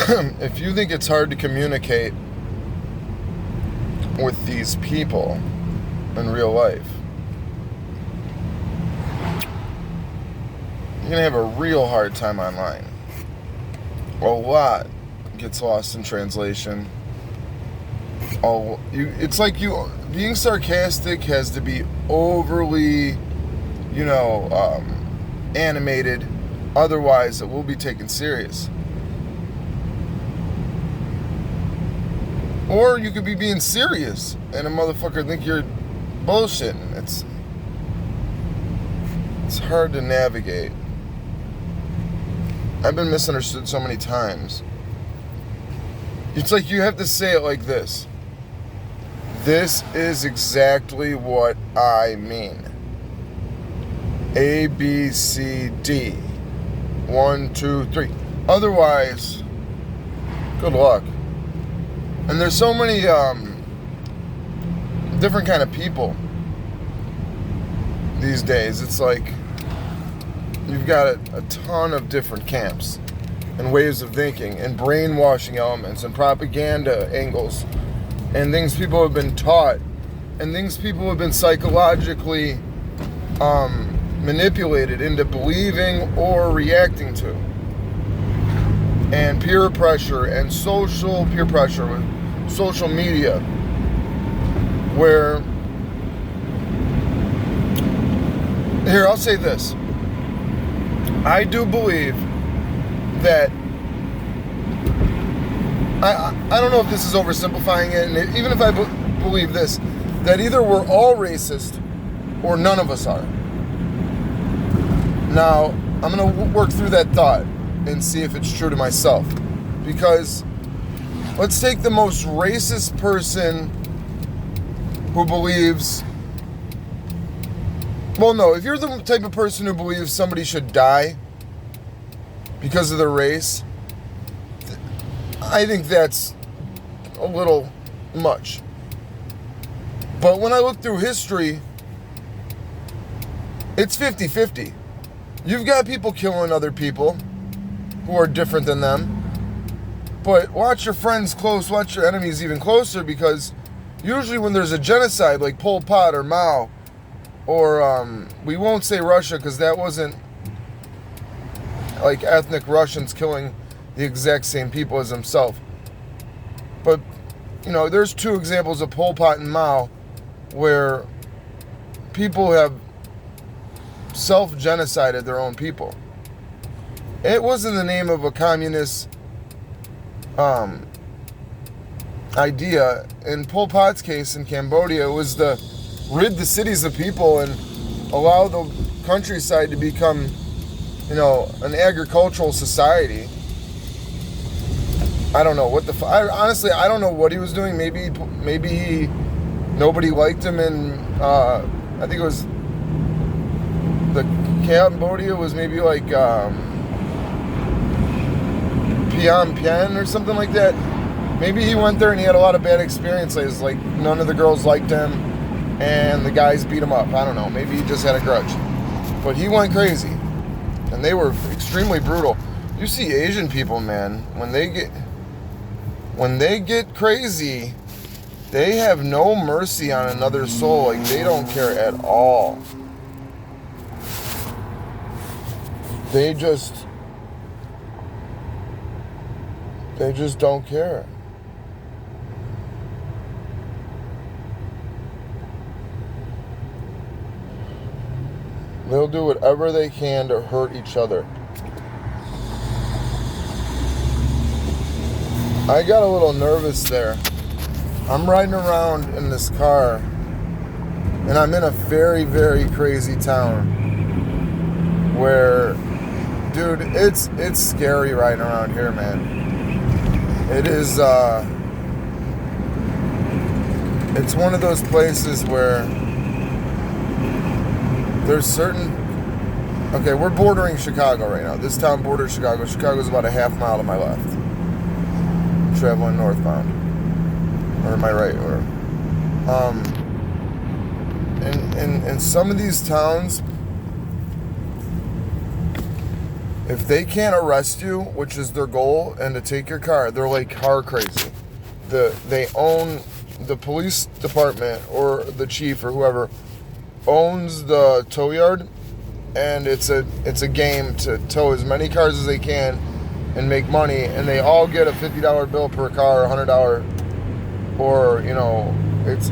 if you think it's hard to communicate with these people in real life, you're gonna have a real hard time online. A lot gets lost in translation. It's like you being sarcastic has to be overly, animated. Otherwise, it will be taken serious. Or you could be being serious and a motherfucker think you're bullshitting. It's hard to navigate. I've been misunderstood so many times. It's like you have to say it like this. This is exactly what I mean. A, B, C, D. 1, 2, 3. Otherwise, good luck. And there's so many different kind of people these days. It's like you've got a ton of different camps and ways of thinking and brainwashing elements and propaganda angles and things people have been taught and things people have been psychologically manipulated into believing or reacting to. And peer pressure and social peer pressure with social media, where, here, I'll say this. I do believe that, I don't know if this is oversimplifying it, and even if I believe this, that either we're all racist or none of us are. Now, I'm going to work through that thought and see if it's true to myself. Because let's take the most racist person who believes... Well, no, if you're the type of person who believes somebody should die because of their race, I think that's a little much. But when I look through history, it's 50-50. You've got people killing other people who are different than them. But watch your friends close, watch your enemies even closer, because usually when there's a genocide like Pol Pot or Mao, or we won't say Russia because that wasn't like ethnic Russians killing the exact same people as himself. But, there's two examples of Pol Pot and Mao where people have self-genocided their own people. It was in the name of a communist idea. In Pol Pot's case in Cambodia, it was to rid the cities of people and allow the countryside to become, an agricultural society. I don't know what honestly, I don't know what he was doing. Maybe nobody liked him, and I think it was the Cambodia was maybe like Phnom Penh or something like that. Maybe he went there and he had a lot of bad experiences, like none of the girls liked him and the guys beat him up. I don't know, maybe he just had a grudge. But he went crazy and they were extremely brutal. You see Asian people, man, when they get crazy, they have no mercy on another soul. Like, they don't care at all. They just don't care. They'll do whatever they can to hurt each other. I got a little nervous there. I'm riding around in this car, and I'm in a very, very crazy town where, dude, it's scary riding around here, man. It is, it's one of those places where there's certain... Okay, we're bordering Chicago right now. This town borders Chicago. Chicago's about a half mile to my left. Traveling northbound. Or am I right? Or, and some of these towns, If they can't arrest you, which is their goal, and to take your car, they're like car crazy. They own the police department, or the chief or whoever owns the tow yard, and it's a game to tow as many cars as they can and make money, and they all get a $50 bill per car, $100, or it's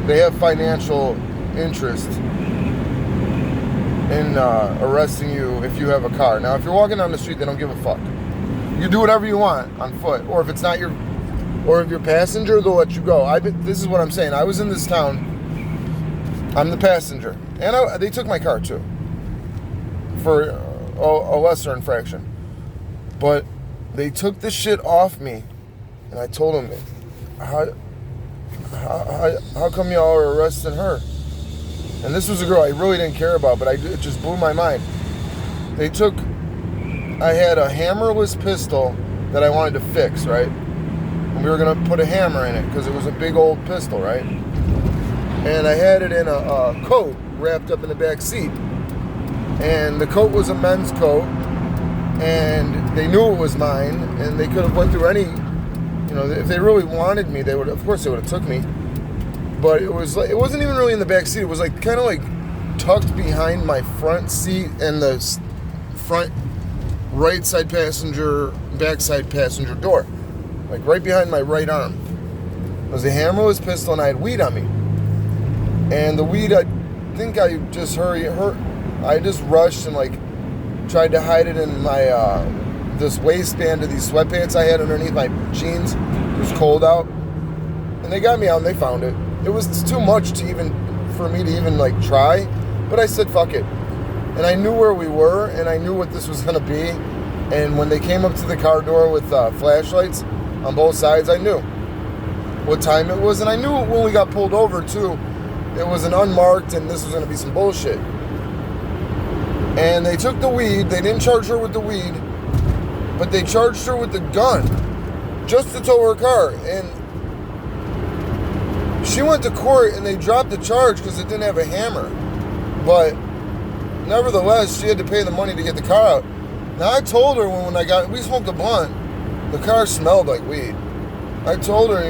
they have financial interest in arresting you if you have a car. Now, if you're walking down the street, they don't give a fuck. You do whatever you want on foot, or if it's not your, or if you're passenger, they'll let you go. This is what I'm saying. I was in this town. I'm the passenger, and they took my car too for a lesser infraction. But they took this shit off me, and I told them, how come y'all are arresting her? And this was a girl I really didn't care about, but it just blew my mind. I had a hammerless pistol that I wanted to fix, right? And we were going to put a hammer in it because it was a big old pistol, right? And I had it in a coat wrapped up in the back seat. And the coat was a men's coat, and they knew it was mine, and they could have went through any, if they really wanted me, of course they would have took me. But it wasn't even really in the back seat. It was like kind of like tucked behind my front seat and the front right side passenger, back side passenger door, like right behind my right arm. It was a hammerless pistol, and I had weed on me. And the weed, I think I just I just rushed and like tried to hide it in my this waistband of these sweatpants I had underneath my jeans. It was cold out, and they got me out and they found it. It was too much for me to even like try, but I said fuck it. And I knew where we were, and I knew what this was gonna be. And when they came up to the car door with flashlights on both sides, I knew what time it was, and I knew when we got pulled over too, it was an unmarked, and this was gonna be some bullshit. And they took the weed. They didn't charge her with the weed, but they charged her with the gun just to tow her car. And she went to court, and they dropped the charge because it didn't have a hammer. But nevertheless, she had to pay the money to get the car out. Now, I told her when we smoked a blunt, the car smelled like weed. I told her,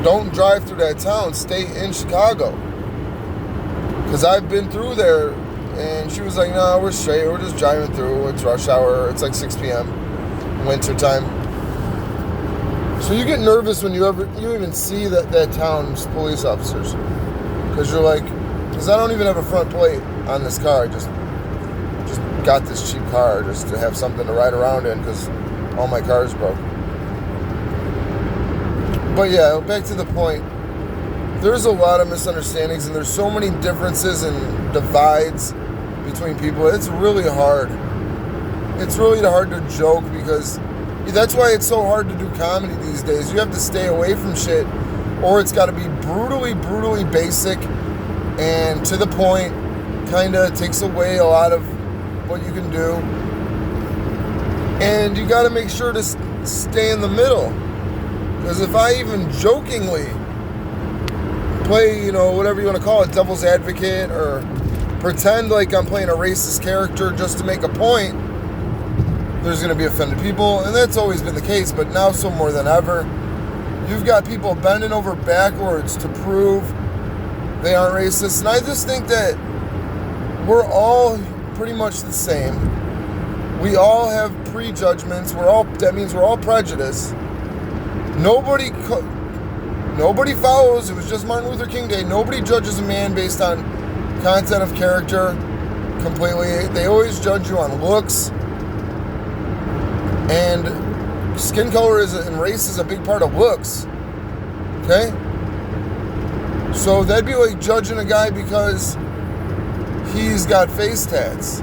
don't drive through that town, stay in Chicago. Because I've been through there, and she was like, no, we're straight, we're just driving through, it's rush hour, it's like 6 p.m., winter time. So you get nervous when you even see that town's police officers. Because you're like, because I don't even have a front plate on this car, I just got this cheap car just to have something to ride around in because all my cars broke. But yeah, back to the point. There's a lot of misunderstandings, and there's so many differences and divides between people. It's really hard. It's really hard to joke because that's why it's so hard to do comedy these days. You have to stay away from shit, or it's got to be brutally, brutally basic and to the point. Kind of takes away a lot of what you can do. And you got to make sure to stay in the middle. Because if I even jokingly play, whatever you want to call it, devil's advocate, or pretend like I'm playing a racist character just to make a point, there's going to be offended people, and that's always been the case, but now so more than ever. You've got people bending over backwards to prove they aren't racist, and I just think that we're all pretty much the same. We all have prejudgments. That means we're all prejudiced. Nobody follows. It was just Martin Luther King Day. Nobody judges a man based on content of character completely. They always judge you on looks. And skin color and race is a big part of looks. Okay? So that'd be like judging a guy because he's got face tats.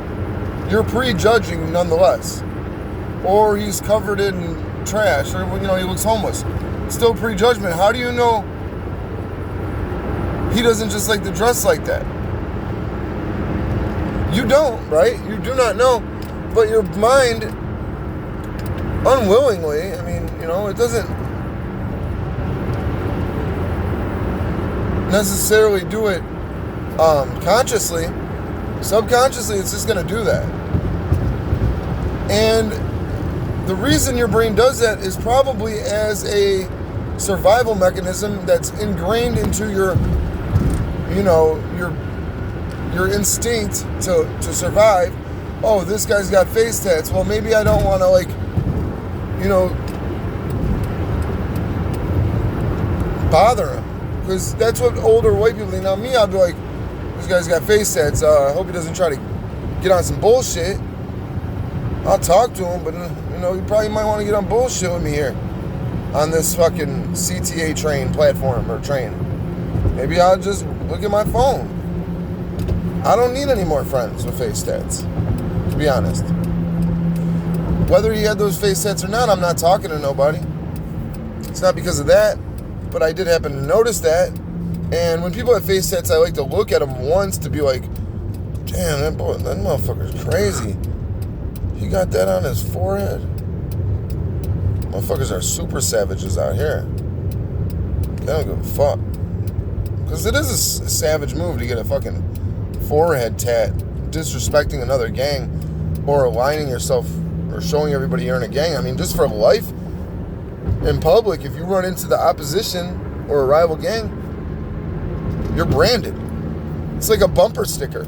You're prejudging nonetheless. Or he's covered in trash, or he looks homeless. Still prejudgment. How do you know he doesn't just like to dress like that? You don't, right? You do not know. But your mind, unwillingly, it doesn't necessarily do it consciously, Subconsciously, it's just going to do that. And the reason your brain does that is probably as a survival mechanism that's ingrained into your instinct to survive. Oh, this guy's got face tats. Well, maybe I don't want to, like, bother him. Because that's what older white people think. Now, me, I'd be like, this guy's got face tats. I hope he doesn't try to get on some bullshit. I'll talk to him, but, you probably might want to get on bullshit with me here on this fucking CTA platform. Maybe I'll just look at my phone. I don't need any more friends with face tats, to be honest. Whether he had those face tats or not, I'm not talking to nobody. It's not because of that, but I did happen to notice that. And when people have face tats, I like to look at them once to be like, damn, that motherfucker's crazy. He got that on his forehead. Motherfuckers are super savages out here. They don't give a fuck. Because it is a savage move to get a fucking forehead tat, disrespecting another gang, or aligning yourself, or showing everybody you're in a gang. I mean, just for life, in public, if you run into the opposition or a rival gang, you're branded. It's like a bumper sticker.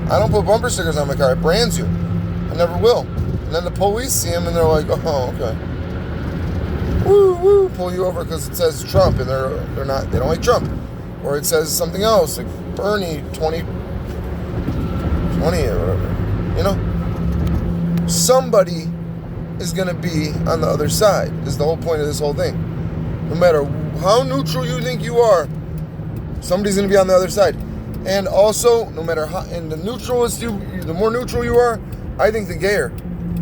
I don't put bumper stickers on my car. It brands you. I never will. And then the police see them and they're like, oh, okay. Woo, woo, pull you over because it says Trump, and they don't like Trump. Or it says something else, like Bernie 2020 or whatever. Somebody is going to be on the other side, is the whole point of this whole thing. No matter how neutral you think you are, somebody's going to be on the other side. And also, no matter how, and the more neutral you are, I think the gayer.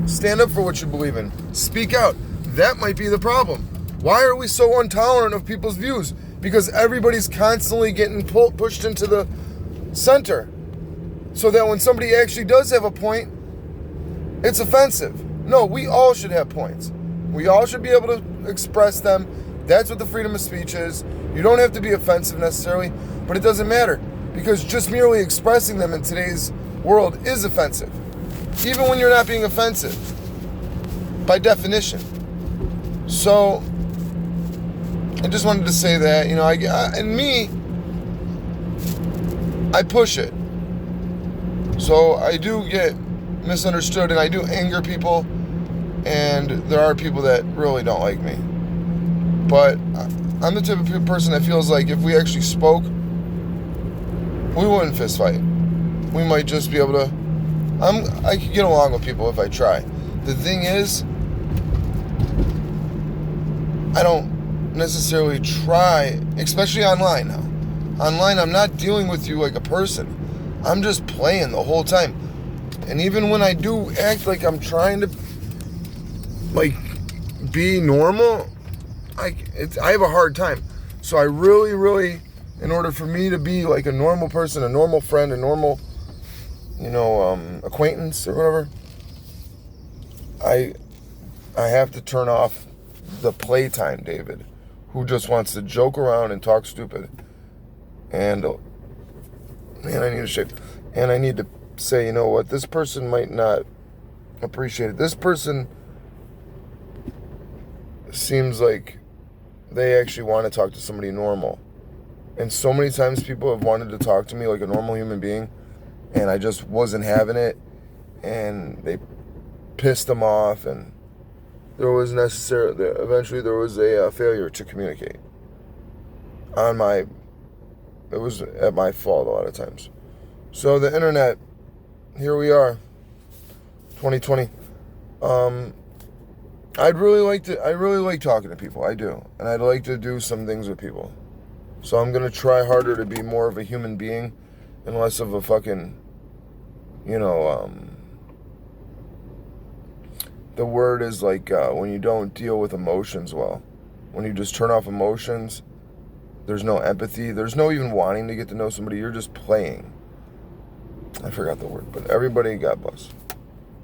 Stand up for what you believe in. Speak out. That might be the problem. Why are we so intolerant of people's views? Because everybody's constantly getting pushed into the center. So that when somebody actually does have a point, it's offensive. No, we all should have points. We all should be able to express them. That's what the freedom of speech is. You don't have to be offensive necessarily, but it doesn't matter. Because just merely expressing them in today's world is offensive. Even when you're not being offensive, by definition. So, I just wanted to say that, I push it. So, I do get misunderstood, and I do anger people, and there are people that really don't like me. But I'm the type of person that feels like if we actually spoke, we wouldn't fist fight. We might just be able to. I could get along with people if I try. The thing is, I don't necessarily try, especially online now. Online, I'm not dealing with you like a person. I'm just playing the whole time. And even when I do act like I'm trying to, be normal, I have a hard time. So I really, in order for me to be like a normal person, a normal friend, a normal, acquaintance or whatever, I have to turn off the playtime David, who just wants to joke around and talk stupid. And, man, I need to shave. And I need to say, you know what, this person might not appreciate it. This person seems like they actually want to talk to somebody normal. And so many times people have wanted to talk to me like a normal human being, and I just wasn't having it, and they pissed them off, and eventually there was a failure to communicate. It was at my fault a lot of times. So the internet, here we are, 2020. I really like talking to people, I do, and I'd like to do some things with people. So I'm going to try harder to be more of a human being and less of a fucking, the word is like when you don't deal with emotions well. When you just turn off emotions, there's no empathy. There's no even wanting to get to know somebody. You're just playing. I forgot the word, but everybody, God bless.